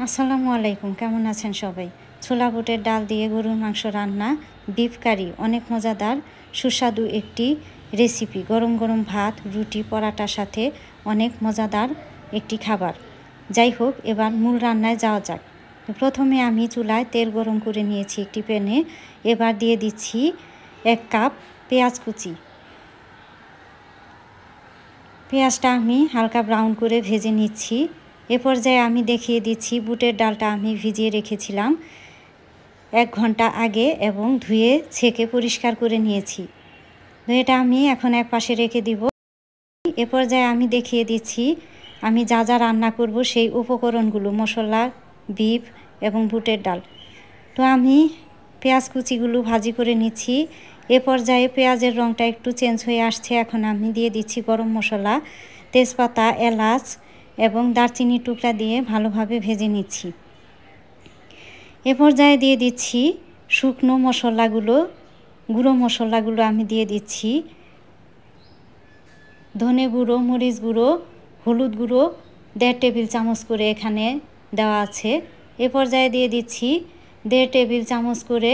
আসসালামু আলাইকুম, কেমন আছেন সবাই? ছোলা বুটের ডাল দিয়ে গরুর মাংস রান্না, বিফ কারি অনেক মজাদার সুস্বাদু একটি রেসিপি। গরম গরম ভাত, রুটি, পরাটার সাথে অনেক মজাদার একটি খাবার। যাই হোক, এবার মূল রান্নায় যাওয়া যাক। প্রথমে আমি চুলায় তেল গরম করে নিয়েছি একটি প্যানে। এবার দিয়ে দিচ্ছি 1 কাপ পেঁয়াজ কুচি। পেঁয়াজটা আমি হালকা ব্রাউন করে ভেজে নিচ্ছি। এ পর্যায়ে আমি দেখিয়ে দিচ্ছি বুটের ডালটা আমি ভিজিয়ে রেখেছিলাম 1 ঘন্টা আগে এবং ধুয়ে ছেঁকে পরিষ্কার করে নিয়েছি। তো এটা আমি এখন এক পাশে রেখে দিব। এ পর্যায়ে আমি দেখিয়ে দিচ্ছি আমি যা যা রান্না করব সেই উপকরণগুলো, মশলা, বিফ এবং বুটের ডাল। তো আমি পেঁয়াজ কুচিগুলো ভাজি করে নিচ্ছি। এ পর্যায়ে পেঁয়াজের রঙটা একটু চেঞ্জ হয়ে আসছে। এখন আমি দিয়ে দিচ্ছি গরম মশলা, তেজপাতা, এলাচ এবং দারচিনির টুকরা দিয়ে ভালোভাবে ভেজে নিচ্ছি। এ পর্যায়ে দিয়ে দিচ্ছি শুকনো মশলাগুলো, গুঁড়ো মশলাগুলো আমি দিয়ে দিচ্ছি। ধনে গুঁড়ো, মরিচ গুঁড়ো, হলুদ গুঁড়ো 1.5 টেবিল চামচ করে এখানে দেওয়া আছে। এ পর্যায়ে দিয়ে দিচ্ছি 1.5 টেবিল চামচ করে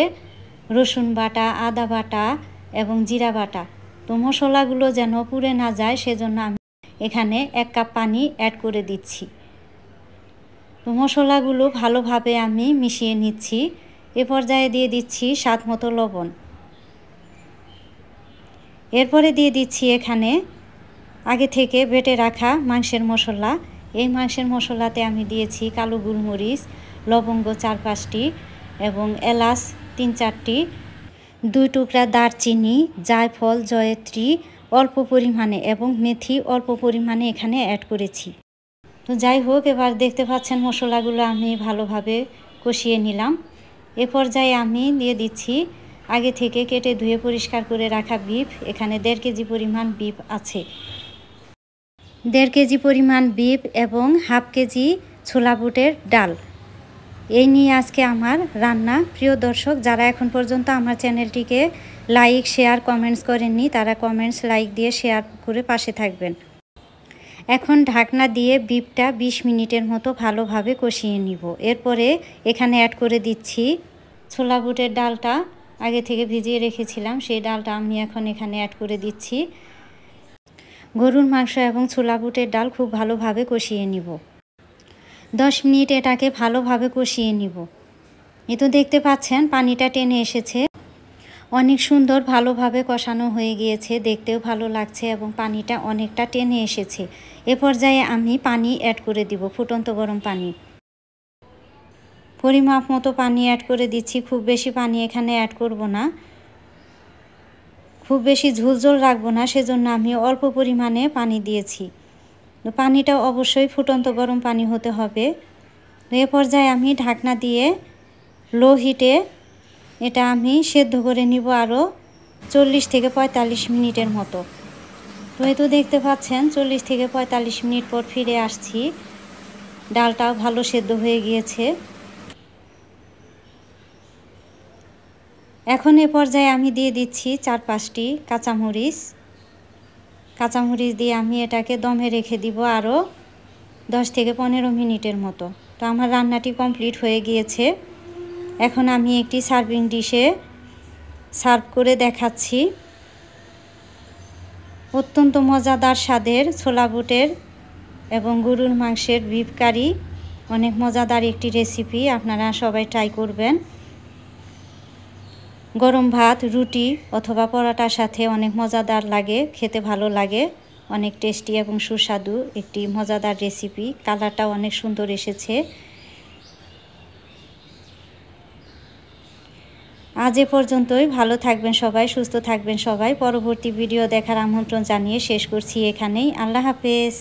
রসুন বাটা, আদা বাটা এবং জিরা বাটা। তো মশলাগুলো যেন পুড়ে না যায় সেজন্য আমি এখানে 1 কাপ পানি অ্যাড করে দিচ্ছি। তো মশলাগুলো ভালোভাবে আমি মিশিয়ে নিচ্ছি। এ পর্যায়ে দিয়ে দিচ্ছি স্বাদ মতো লবণ। এরপরে দিয়ে দিচ্ছি এখানে আগে থেকে বেটে রাখা মাংসের মশলা। এই মাংসের মশলাতে আমি দিয়েছি কালো গোলমরিচ, লবঙ্গ 4-5টি এবং এলাচ 3-4টি, 2 টুকরা দারচিনি, জায়ফল, জয়ত্রী অল্প পরিমাণে এবং মেথি অল্প পরিমাণে এখানে অ্যাড করেছি। তো যাই হোক, এবার দেখতে পাচ্ছেন মশলাগুলো আমি ভালোভাবে কষিয়ে নিলাম। এ পর্যায়ে আমি দিয়ে দিচ্ছি আগে থেকে কেটে ধুয়ে পরিষ্কার করে রাখা বিফ। এখানে 1.5 কেজি পরিমাণ বিফ আছে। 1.5 কেজি পরিমাণ বিফ এবং 1/2 কেজি ছোলা বুটের ডাল, এই নিয়ে আজকে আমার রান্না। প্রিয় দর্শক, যারা এখন পর্যন্ত আমার চ্যানেলটিকে লাইক, শেয়ার, কমেন্টস করেননি তারা কমেন্টস, লাইক দিয়ে শেয়ার করে পাশে থাকবেন। এখন ঢাকনা দিয়ে বিফটা 20 মিনিটের মতো ভালোভাবে কষিয়ে নিব। এরপরে এখানে অ্যাড করে দিচ্ছি ছোলা বুটের ডালটা, আগে থেকে ভিজিয়ে রেখেছিলাম সেই ডালটা আমি এখন এখানে অ্যাড করে দিচ্ছি। গরুর মাংস এবং ছোলা বুটের ডাল খুব ভালোভাবে কষিয়ে নিব। 10 মিনিট এটাকে ভালোভাবে কষিয়ে নিব। এই তো দেখতে পাচ্ছেন পানিটা টেনে এসেছে, অনেক সুন্দর ভালোভাবে কষানো হয়ে গিয়েছে, দেখতেও ভালো লাগছে এবং পানিটা অনেকটা টেনে এসেছে। এ পর্যায়ে আমি পানি অ্যাড করে দিব, ফুটন্ত গরম পানি। পরিমাপ মতো পানি অ্যাড করে দিচ্ছি। খুব বেশি পানি এখানে অ্যাড করব না, খুব বেশি ঝোল রাখবো না, সেজন্য আমি অল্প পরিমাণে পানি দিয়েছি। তো পানিটা অবশ্যই ফুটন্ত গরম পানি হতে হবে। তো এ পর্যায়ে আমি ঢাকনা দিয়ে লো হিটে এটা আমি সেদ্ধ করে নিব আরও 40 থেকে 45 মিনিটের মতো। তো এই তো দেখতে পাচ্ছেন 40 থেকে 45 মিনিট পর ফিরে আসছি। ডালটাও ভালো সেদ্ধ হয়ে গিয়েছে। এখন এ পর্যায়ে আমি দিয়ে দিচ্ছি 4-5টি কাঁচামরিচ দিয়ে আমি এটাকে দমে রেখে দিব আরও 10 থেকে 15 মিনিটের মতো। তো আমার রান্নাটি কমপ্লিট হয়ে গিয়েছে। এখন আমি একটি সার্ভিং ডিশে সার্ভ করে দেখাচ্ছি। অত্যন্ত মজাদার স্বাদের ছোলা বুটের এবং গরুর মাংসের বিফ কারি, অনেক মজাদার একটি রেসিপি, আপনারা সবাই ট্রাই করবেন। গরম ভাত, রুটি অথবা পরোটার সাথে অনেক মজাদার লাগে, খেতে ভালো লাগে। অনেক টেস্টি এবং সুস্বাদু একটি মজাদার রেসিপি। কালারটাও অনেক সুন্দর এসেছে। আজ এ পর্যন্তই। ভালো থাকবেন সবাই, সুস্থ থাকবেন সবাই। পরবর্তী ভিডিও দেখার আমন্ত্রণ জানিয়ে শেষ করছি এখানেই। আল্লাহ হাফেজ।